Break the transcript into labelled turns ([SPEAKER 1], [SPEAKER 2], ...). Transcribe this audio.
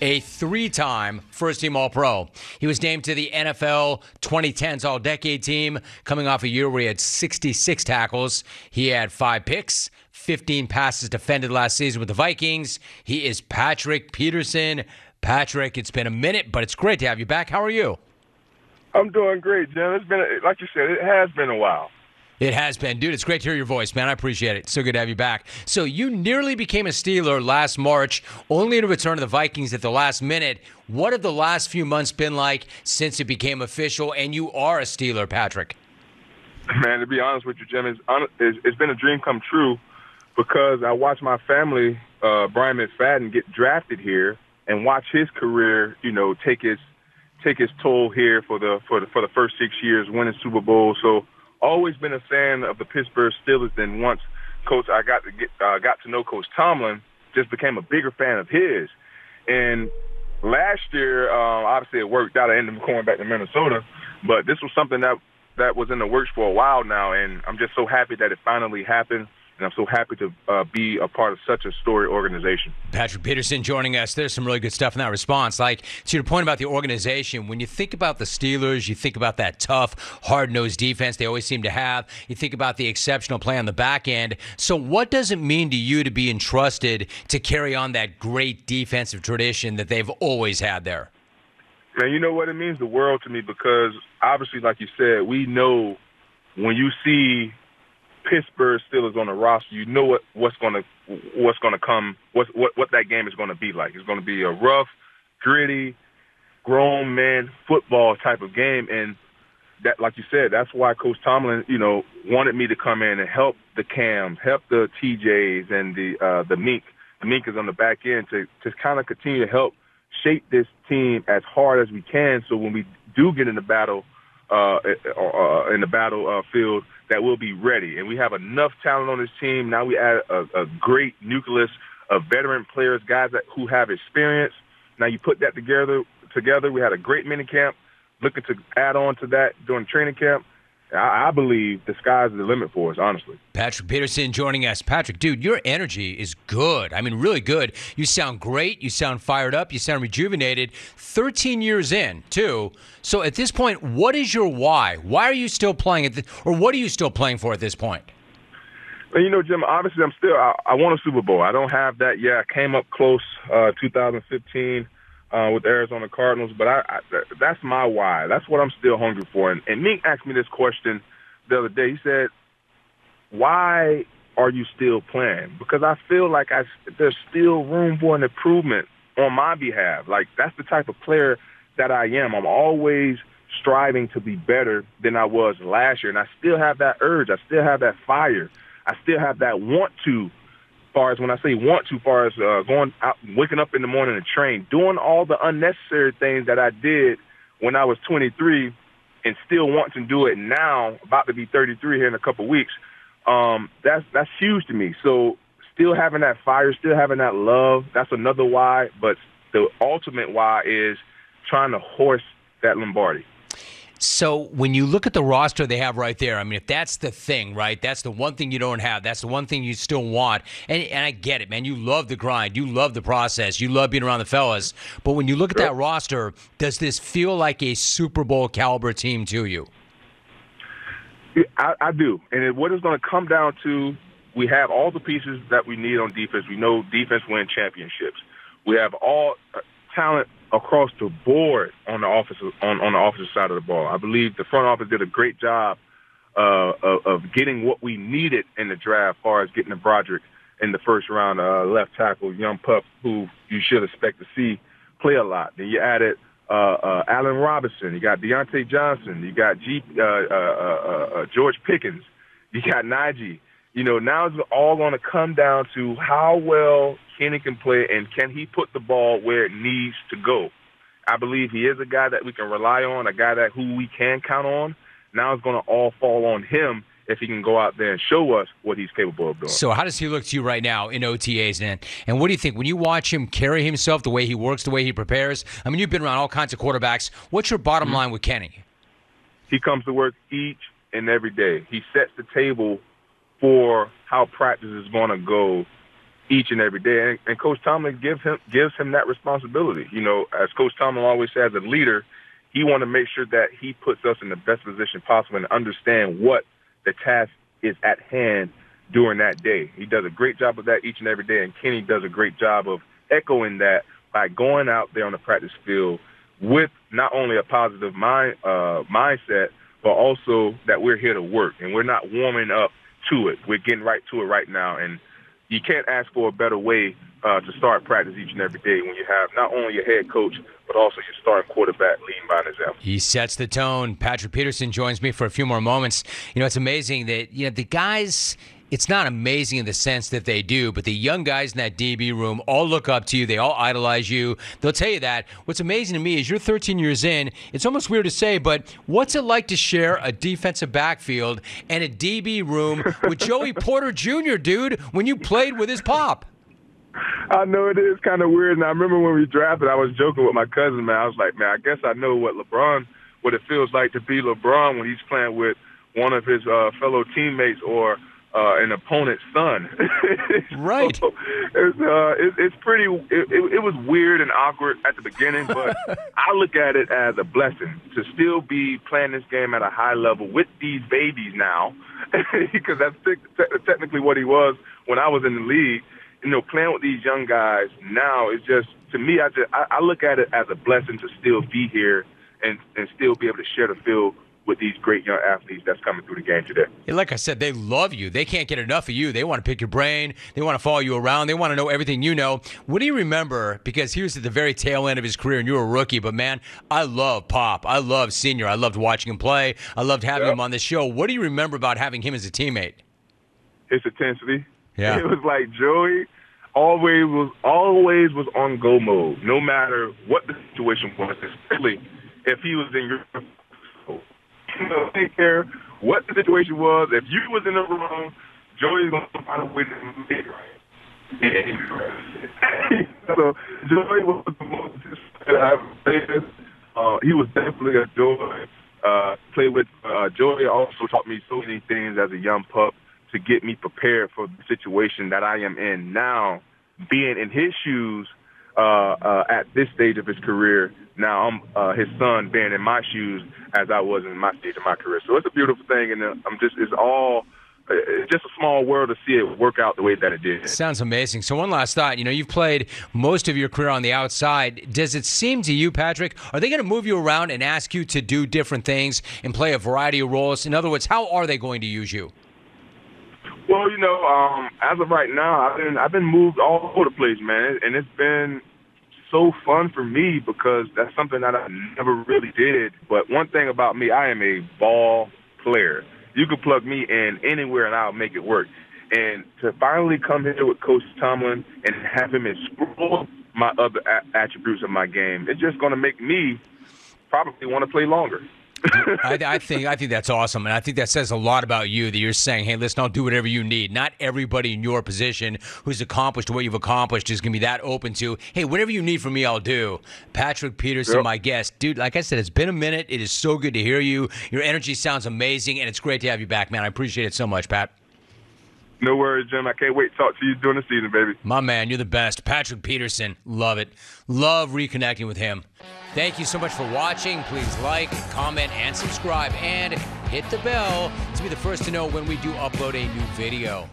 [SPEAKER 1] A three-time first-team All-Pro. He was named to the NFL 2010s All-Decade team, coming off a year where he had 66 tackles. He had 5 picks, 15 passes defended last season with the Vikings. He is Patrick Peterson. Patrick, it's been a minute, but it's great to have you back. How are you?
[SPEAKER 2] I'm doing great, Jim. It's been, like you said, it has been a while.
[SPEAKER 1] It has been. Dude, it's great to hear your voice, man. I appreciate it. So good to have you back. So you nearly became a Steeler last March, only to return to the Vikings at the last minute. What have the last few months been like since it became official and you are a Steeler, Patrick?
[SPEAKER 2] Man, to be honest with you, Jim, it's been a dream come true because I watched my family, Brian McFadden, get drafted here and watch his career, take his toll here for the first 6 years, winning Super Bowl. So always been a fan of the Pittsburgh Steelers. Then once I got to know Coach Tomlin, just became a bigger fan of his. And last year, obviously it worked out. I ended up going back to Minnesota, but this was something that was in the works for a while now, and I'm just so happy that it finally happened. And I'm so happy to be a part of such a storied organization.
[SPEAKER 1] Patrick Peterson joining us. There's some really good stuff in that response. Like, to your point about the organization, when you think about the Steelers, you think about that tough, hard-nosed defense they always seem to have. You think about the exceptional play on the back end. So what does it mean to you to be entrusted to carry on that great defensive tradition that they've always had there?
[SPEAKER 2] Man, you know what? It means the world to me because, obviously, like you said, we know when you see Pittsburgh Steelers on the roster, you know what's going to come, what that game is going to be like. It's going to be a rough, gritty, grown man football type of game, and that, like you said, that's why Coach Tomlin, wanted me to come in and help the Cams, help the TJs, and the Mink. The Mink is on the back end to kind of continue to help shape this team as hard as we can, so when we do get in the battle, field, that we'll be ready. And we have enough talent on this team. Now we add a great nucleus of veteran players, guys who have experience. Now you put that together. We had a great minicamp, looking to add on to that during training camp. I believe the sky's the limit for us, honestly.
[SPEAKER 1] Patrick Peterson joining us. Patrick, dude, your energy is good. I mean, really good. You sound great. You sound fired up. You sound rejuvenated. 13 years in, too. So at this point, what is your why? Why are you still playing or what are you still playing for at this point?
[SPEAKER 2] Well, Jim, obviously I won a Super Bowl. I don't have that yet. I came up close 2015. With the Arizona Cardinals, but that's my why. That's what I'm still hungry for. And Mink asked me this question the other day. He said, why are you still playing? Because I feel like there's still room for an improvement on my behalf. Like, that's the type of player that I am. I'm always striving to be better than I was last year, and I still have that urge. I still have that fire. I still have that want to. Far as when I say want to, far as going out, waking up in the morning and train, doing all the unnecessary things that I did when I was 23 and still want to do it now, about to be 33 here in a couple of weeks, that's huge to me. So still having that fire, still having that love, that's another why. But the ultimate why is trying to horse that Lombardi.
[SPEAKER 1] So when you look at the roster they have right there, I mean, if that's the thing, right, that's the one thing you don't have. That's the one thing you still want. And I get it, man. You love the grind. You love the process. You love being around the fellas. But when you look at that roster, does this feel like a Super Bowl caliber team to you?
[SPEAKER 2] I do. And what it's going to come down to, we have all the pieces that we need on defense. We know defense wins championships. We have all talent across the board on the offensive side of the ball. I believe the front office did a great job of getting what we needed in the draft, as far as getting the Broderick in the first round, left tackle, young pup who you should expect to see play a lot. Then you added Allen Robinson, you got Deontay Johnson, you got George Pickens, you got Najee. Now it's all going to come down to how well Kenny can play and can he put the ball where it needs to go. I believe he is a guy that we can rely on, a guy who we can count on. Now it's going to all fall on him if he can go out there and show us what he's capable of doing.
[SPEAKER 1] So how does he look to you right now in OTAs, and what do you think when you watch him carry himself, the way he works, the way he prepares? I mean, you've been around all kinds of quarterbacks. What's your bottom line with Kenny?
[SPEAKER 2] He comes to work each and every day. He sets the table for how practice is going to go each and every day. And Coach Tomlin gives him that responsibility. You know, as Coach Tomlin always says, as a leader, he want to make sure that he puts us in the best position possible and understand what the task is at hand during that day. He does a great job of that each and every day, and Kenny does a great job of echoing that by going out there on the practice field with not only a positive mindset, but also that we're here to work, and we're not warming up to it. We're getting right to it right now, and you can't ask for a better way to start practice each and every day when you have not only your head coach, but also your starting quarterback leading by an example.
[SPEAKER 1] He sets the tone. Patrick Peterson joins me for a few more moments. You know, it's amazing that, you know, the guys, it's not amazing in the sense that they do, but the young guys in that DB room all look up to you. They all idolize you. They'll tell you that. What's amazing to me is you're 13 years in. It's almost weird to say, but what's it like to share a defensive backfield and a DB room with Joey Porter Jr., dude, when you played with his pop?
[SPEAKER 2] I know it is kind of weird, and I remember when we drafted, I was joking with my cousin, man. I was like, man, I guess I know what it feels like to be LeBron when he's playing with one of his fellow teammates or an opponent's son.
[SPEAKER 1] Right.
[SPEAKER 2] So, it's pretty. It was weird and awkward at the beginning, but I look at it as a blessing to still be playing this game at a high level with these babies now, because that's technically what he was when I was in the league. You know, playing with these young guys now is just, to me, I look at it as a blessing to still be here and still be able to share the field with these great young athletes that's coming through the game today.
[SPEAKER 1] Like I said, they love you. They can't get enough of you. They want to pick your brain. They want to follow you around. They want to know everything you know. What do you remember? Because he was at the very tail end of his career and you were a rookie. But, man, I love Pop. I love Senior. I loved watching him play. I loved having him on the show. What do you remember about having him as a teammate?
[SPEAKER 2] His intensity.
[SPEAKER 1] Yeah.
[SPEAKER 2] It was like Joey always was on go mode, no matter what the situation was, especially if he was in your take care what the situation was. If you was in the room, Joey's going to find a way to make it right. So Joey was the most that I've played. He was definitely a joy. Play with Joey also taught me so many things as a young pup to get me prepared for the situation that I am in now, being in his shoes at this stage of his career. Now I'm his son being in my shoes as I was in my stage of my career. So it's a beautiful thing, and it's just a small world to see it work out the way that it did.
[SPEAKER 1] Sounds amazing. So one last thought. You know, you've played most of your career on the outside. Does it seem to you, Patrick, are they going to move you around and ask you to do different things and play a variety of roles? In other words, how are they going to use you?
[SPEAKER 2] Well, you know, as of right now, I've been moved all over the place, man, and it's been so fun for me because that's something that I never really did. But one thing about me, I am a ball player. You can plug me in anywhere and I'll make it work. And to finally come here with Coach Tomlin and have him explore my other attributes of my game, it's just going to make me probably want to play longer.
[SPEAKER 1] I think that's awesome, and I think that says a lot about you, that you're saying, hey, listen, I'll do whatever you need. Not everybody in your position who's accomplished what you've accomplished is going to be that open to, hey, whatever you need from me, I'll do. Patrick Peterson, my guest. Dude, like I said, it's been a minute. It is so good to hear you. Your energy sounds amazing, and it's great to have you back, man. I appreciate it so much, Pat.
[SPEAKER 2] No worries, Jim. I can't wait to talk to you during the season, baby.
[SPEAKER 1] My man, you're the best. Patrick Peterson, love it. Love reconnecting with him. Thank you so much for watching. Please like, comment, and subscribe, and hit the bell to be the first to know when we do upload a new video.